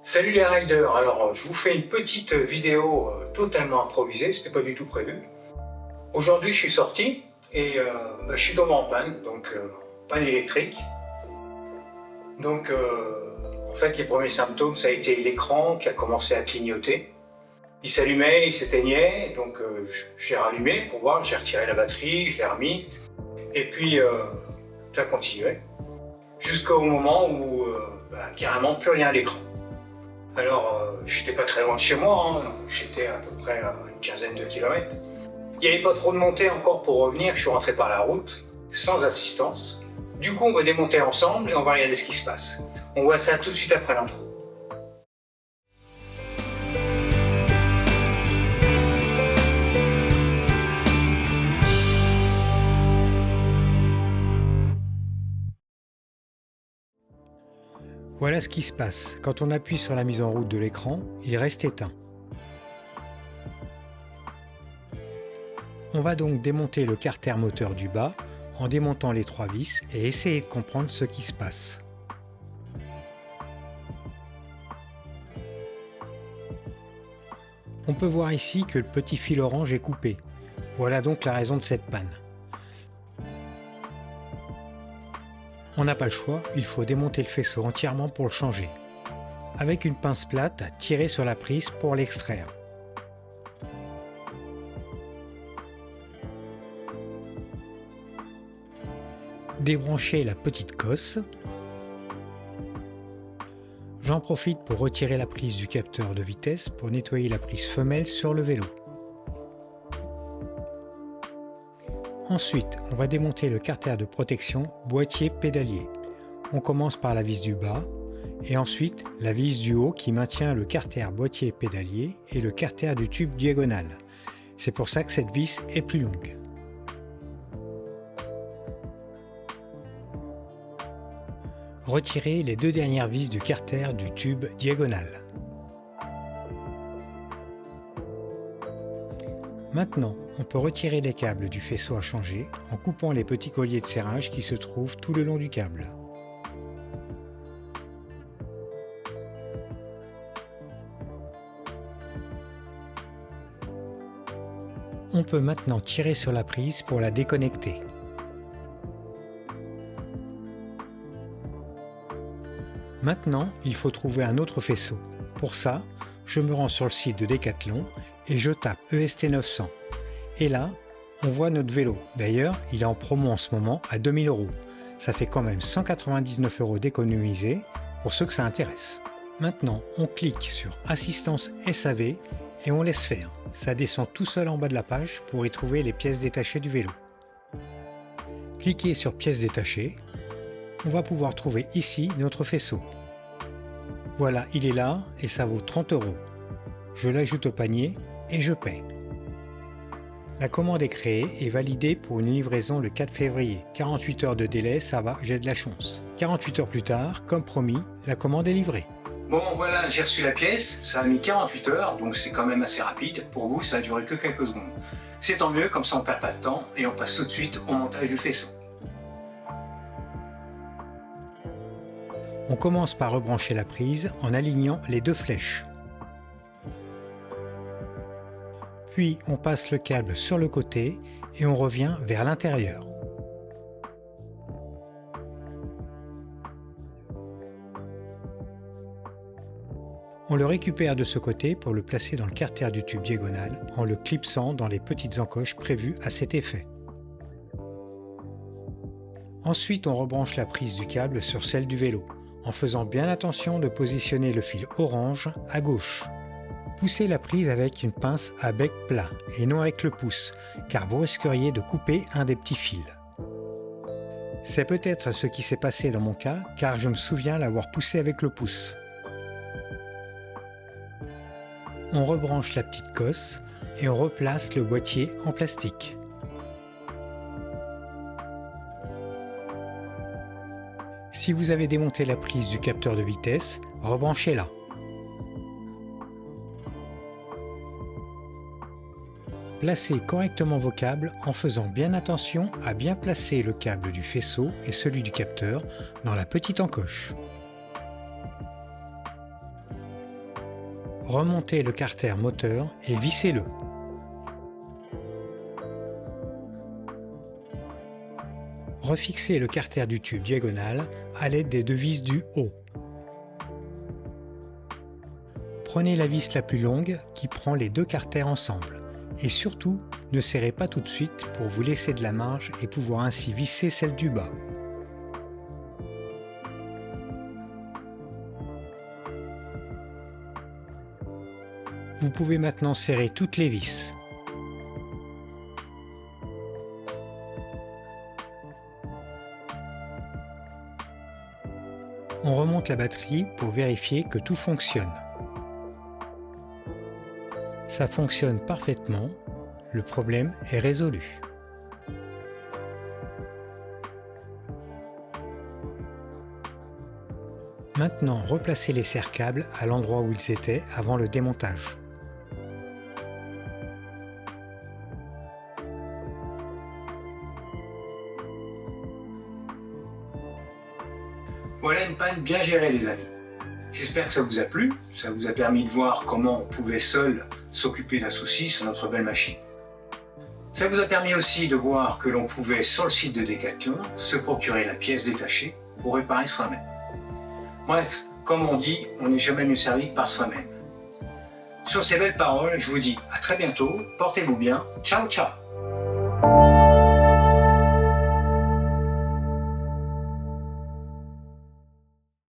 Salut les riders, alors je vous fais une petite vidéo totalement improvisée, c'était pas du tout prévu. Aujourd'hui je suis sorti et je suis tombé en panne, donc panne électrique. Donc en fait les premiers symptômes ça a été l'écran qui a commencé à clignoter. Il s'allumait, il s'éteignait, donc j'ai rallumé pour voir, j'ai retiré la batterie, je l'ai remise et puis ça continuait. Jusqu'au moment où carrément plus rien à l'écran. Alors, j'étais pas très loin de chez moi, hein. J'étais à peu près à une quinzaine de kilomètres. Il n'y avait pas trop de montée encore pour revenir, je suis rentré par la route, sans assistance. Du coup, on va démonter ensemble et on va regarder ce qui se passe. On voit ça tout de suite après l'intro. Voilà ce qui se passe. Quand on appuie sur la mise en route de l'écran, il reste éteint. On va donc démonter le carter moteur du bas en démontant les 3 vis et essayer de comprendre ce qui se passe. On peut voir ici que le petit fil orange est coupé. Voilà donc la raison de cette panne. On n'a pas le choix, il faut démonter le faisceau entièrement pour le changer. Avec une pince plate, tirer sur la prise pour l'extraire. Débrancher la petite cosse. J'en profite pour retirer la prise du capteur de vitesse pour nettoyer la prise femelle sur le vélo. Ensuite, on va démonter le carter de protection boîtier pédalier. On commence par la vis du bas et ensuite la vis du haut qui maintient le carter boîtier pédalier et le carter du tube diagonal. C'est pour ça que cette vis est plus longue. Retirez les 2 dernières vis du carter du tube diagonal. Maintenant, on peut retirer les câbles du faisceau à changer en coupant les petits colliers de serrage qui se trouvent tout le long du câble. On peut maintenant tirer sur la prise pour la déconnecter. Maintenant, il faut trouver un autre faisceau. Pour ça, je me rends sur le site de Decathlon et je tape EST 900. Et là, on voit notre vélo. D'ailleurs, il est en promo en ce moment à 2000 €. Ça fait quand même 199 € d'économiser pour ceux que ça intéresse. Maintenant, on clique sur Assistance SAV et on laisse faire. Ça descend tout seul en bas de la page pour y trouver les pièces détachées du vélo. Cliquez sur Pièces détachées. On va pouvoir trouver ici notre faisceau. Voilà, il est là et ça vaut 30 €. Je l'ajoute au panier et je paie. La commande est créée et validée pour une livraison le 4 février. 48 heures de délai, ça va, j'ai de la chance. 48 heures plus tard, comme promis, la commande est livrée. Bon voilà, j'ai reçu la pièce, ça a mis 48 heures, donc c'est quand même assez rapide. Pour vous, ça a duré que quelques secondes. C'est tant mieux, comme ça on perd pas de temps et on passe tout de suite au montage du faisceau. On commence par rebrancher la prise en alignant les 2 flèches. Puis on passe le câble sur le côté et on revient vers l'intérieur. On le récupère de ce côté pour le placer dans le carter du tube diagonal en le clipsant dans les petites encoches prévues à cet effet. Ensuite, on rebranche la prise du câble sur celle du vélo, en faisant bien attention de positionner le fil orange à gauche. Poussez la prise avec une pince à bec plat et non avec le pouce, car vous risqueriez de couper un des petits fils. C'est peut-être ce qui s'est passé dans mon cas, car je me souviens l'avoir poussé avec le pouce. On rebranche la petite cosse et on replace le boîtier en plastique. Si vous avez démonté la prise du capteur de vitesse, rebranchez-la. Placez correctement vos câbles en faisant bien attention à bien placer le câble du faisceau et celui du capteur dans la petite encoche. Remontez le carter moteur et vissez-le. Refixez le carter du tube diagonal à l'aide des deux vis du haut. Prenez la vis la plus longue qui prend les deux carters ensemble. Et surtout, ne serrez pas tout de suite pour vous laisser de la marge et pouvoir ainsi visser celle du bas. Vous pouvez maintenant serrer toutes les vis. On remonte la batterie pour vérifier que tout fonctionne. Ça fonctionne parfaitement, le problème est résolu. Maintenant, replacez les serre-câbles à l'endroit où ils étaient avant le démontage. Voilà une panne bien gérée les amis. J'espère que ça vous a plu, ça vous a permis de voir comment on pouvait seul s'occuper d'un souci sur notre belle machine. Ça vous a permis aussi de voir que l'on pouvait sur le site de Decathlon se procurer la pièce détachée pour réparer soi-même. Bref, comme on dit, on n'est jamais mieux servi que par soi-même. Sur ces belles paroles, je vous dis à très bientôt, portez-vous bien, ciao ciao.